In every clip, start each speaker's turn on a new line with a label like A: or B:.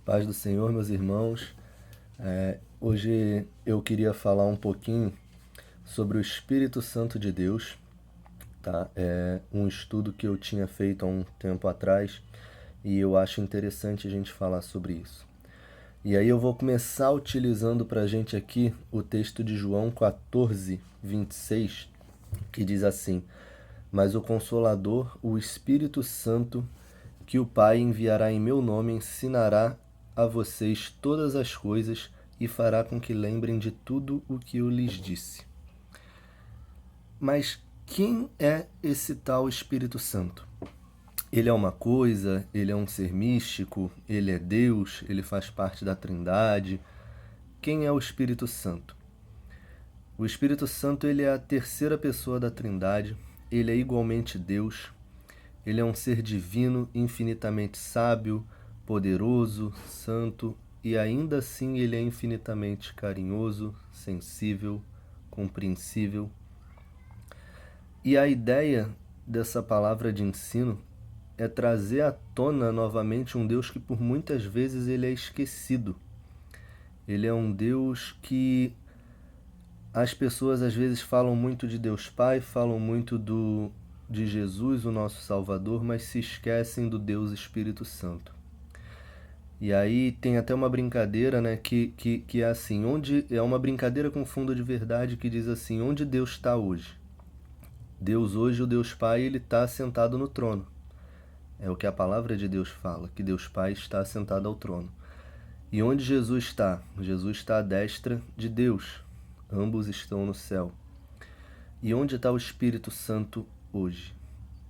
A: Paz do Senhor, meus irmãos. Hoje eu queria falar um pouquinho sobre o Espírito Santo de Deus, tá? É um estudo que eu tinha feito há um tempo atrás e eu acho interessante a gente falar sobre isso. E aí eu vou começar utilizando para a gente aqui o texto de João 14, 26, que diz assim: Mas o Consolador, o Espírito Santo, que o Pai enviará em meu nome, ensinará a vocês todas as coisas e fará com que lembrem de tudo o que eu lhes disse. Mas quem é esse tal Espírito Santo? Ele é uma coisa, ele é um ser místico, ele é Deus, ele faz parte da Trindade. Quem é o Espírito Santo? O Espírito Santo ele é a terceira pessoa da Trindade, ele é igualmente Deus, ele é um ser divino, infinitamente sábio, poderoso, santo, e ainda assim ele é infinitamente carinhoso, sensível, compreensível. E a ideia dessa palavra de ensino é trazer à tona novamente um Deus que por muitas vezes ele é esquecido. Ele é um Deus que as pessoas às vezes falam muito de Deus Pai, falam muito de Jesus, o nosso Salvador, mas se esquecem do Deus Espírito Santo. E aí tem até uma brincadeira, né, que é assim, onde é uma brincadeira com fundo de verdade que diz assim, onde Deus está hoje? Deus hoje, o Deus Pai, ele está sentado no trono. É o que a palavra de Deus fala, que Deus Pai está sentado ao trono. E onde Jesus está? Jesus está à destra de Deus. Ambos estão no céu. E onde está o Espírito Santo hoje?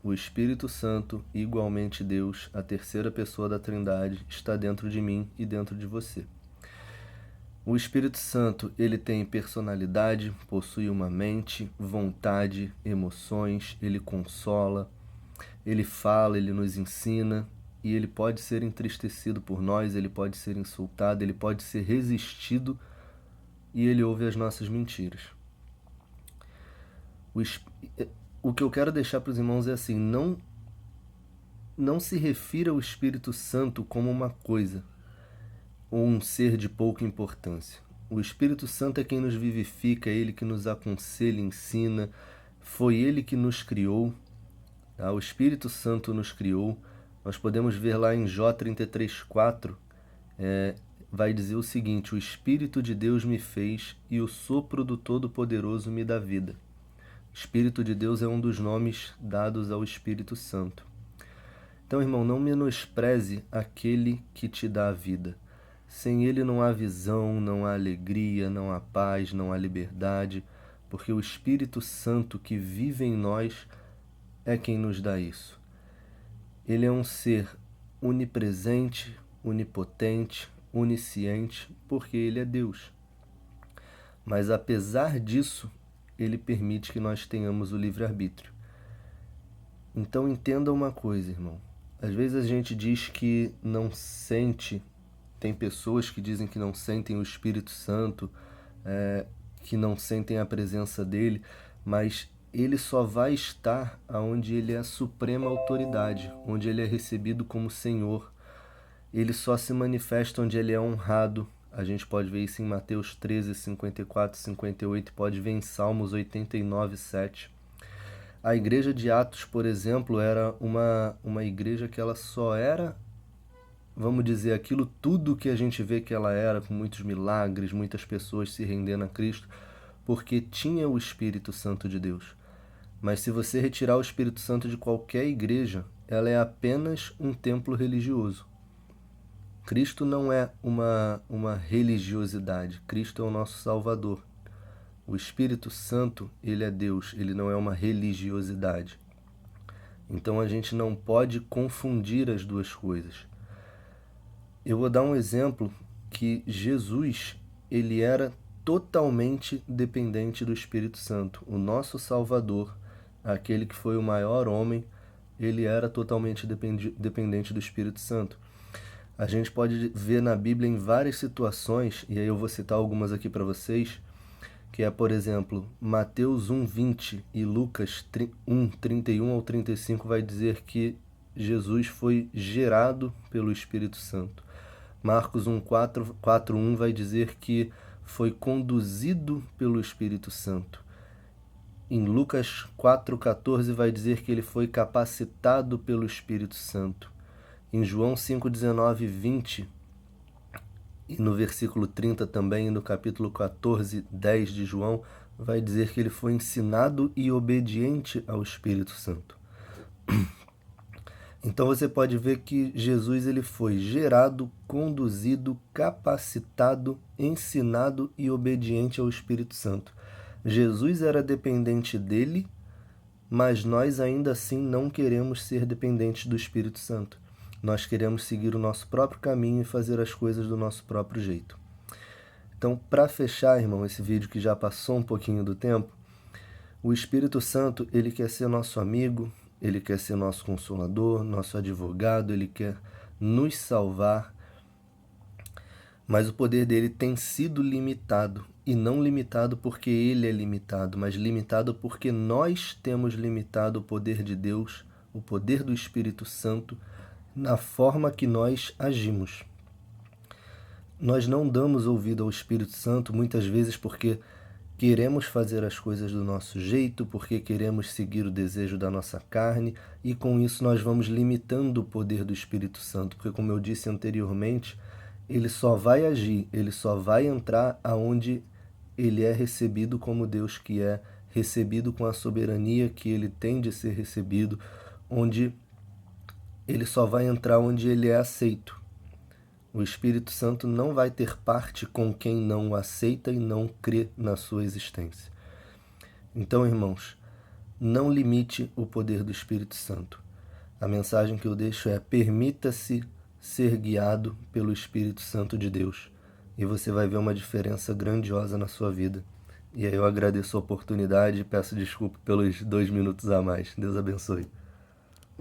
A: O Espírito Santo, igualmente Deus, a terceira pessoa da Trindade, está dentro de mim e dentro de você. O Espírito Santo, ele tem personalidade, possui uma mente, vontade, emoções, ele consola, ele fala, ele nos ensina e ele pode ser entristecido por nós, ele pode ser insultado, ele pode ser resistido e ele ouve as nossas mentiras. O que eu quero deixar para os irmãos é assim, não se refira ao Espírito Santo como uma coisa ou um ser de pouca importância. O Espírito Santo é quem nos vivifica, é ele que nos aconselha, ensina, foi ele que nos criou, tá? O Espírito Santo nos criou. Nós podemos ver lá em Jó 33,4, vai dizer o seguinte: o Espírito de Deus me fez e o sopro do Todo-Poderoso me dá vida. Espírito de Deus é um dos nomes dados ao Espírito Santo. Então, irmão, não menospreze aquele que te dá a vida. Sem ele não há visão, não há alegria, não há paz, não há liberdade, porque o Espírito Santo que vive em nós é quem nos dá isso. Ele é um ser onipresente, onipotente, onisciente, porque ele é Deus. Mas apesar disso, ele permite que nós tenhamos o livre-arbítrio. Então entenda uma coisa, irmão. Às vezes a gente diz que não sente, tem pessoas que dizem que não sentem o Espírito Santo, que não sentem a presença dele, mas ele só vai estar onde ele é a suprema autoridade, onde ele é recebido como Senhor. Ele só se manifesta onde ele é honrado. A gente pode ver isso em Mateus 13, 54, 58, pode ver em Salmos 89, 7. A igreja de Atos, por exemplo, era uma igreja que ela só era, vamos dizer, aquilo tudo que a gente vê que ela era, com muitos milagres, muitas pessoas se rendendo a Cristo, porque tinha o Espírito Santo de Deus. Mas se você retirar o Espírito Santo de qualquer igreja, ela é apenas um templo religioso. Cristo não é uma religiosidade, Cristo é o nosso Salvador. O Espírito Santo, ele é Deus, ele não é uma religiosidade. Então a gente não pode confundir as duas coisas. Eu vou dar um exemplo que Jesus, ele era totalmente dependente do Espírito Santo. O nosso Salvador, aquele que foi o maior homem, ele era totalmente dependente do Espírito Santo. A gente pode ver na Bíblia em várias situações, e aí eu vou citar algumas aqui para vocês, que é, por exemplo, Mateus 1:20 e Lucas 1:31 ao 35 vai dizer que Jesus foi gerado pelo Espírito Santo. Marcos 4:1 vai dizer que foi conduzido pelo Espírito Santo. Em Lucas 4:14 vai dizer que ele foi capacitado pelo Espírito Santo. Em João 5:19 e 20, e no versículo 30 também, no capítulo 14:10 de João, vai dizer que ele foi ensinado e obediente ao Espírito Santo. Então você pode ver que Jesus ele foi gerado, conduzido, capacitado, ensinado e obediente ao Espírito Santo. Jesus era dependente dele, mas nós ainda assim não queremos ser dependentes do Espírito Santo. Nós queremos seguir o nosso próprio caminho e fazer as coisas do nosso próprio jeito. Então, para fechar, irmão, esse vídeo que já passou um pouquinho do tempo, o Espírito Santo, ele quer ser nosso amigo, ele quer ser nosso consolador, nosso advogado, ele quer nos salvar, mas o poder dele tem sido limitado, e não limitado porque ele é limitado, mas limitado porque nós temos limitado o poder de Deus, o poder do Espírito Santo, na forma que nós agimos. Nós não damos ouvido ao Espírito Santo muitas vezes porque queremos fazer as coisas do nosso jeito, porque queremos seguir o desejo da nossa carne, e com isso nós vamos limitando o poder do Espírito Santo, porque, como eu disse anteriormente, ele só vai agir, ele só vai entrar aonde ele é recebido como Deus que é, recebido com a soberania que ele tem de ser recebido, onde ele só vai entrar onde ele é aceito. O Espírito Santo não vai ter parte com quem não o aceita e não crê na sua existência. Então, irmãos, não limite o poder do Espírito Santo. A mensagem que eu deixo é: permita-se ser guiado pelo Espírito Santo de Deus, e você vai ver uma diferença grandiosa na sua vida. E aí eu agradeço a oportunidade e peço desculpa pelos 2 minutos a mais. Deus abençoe.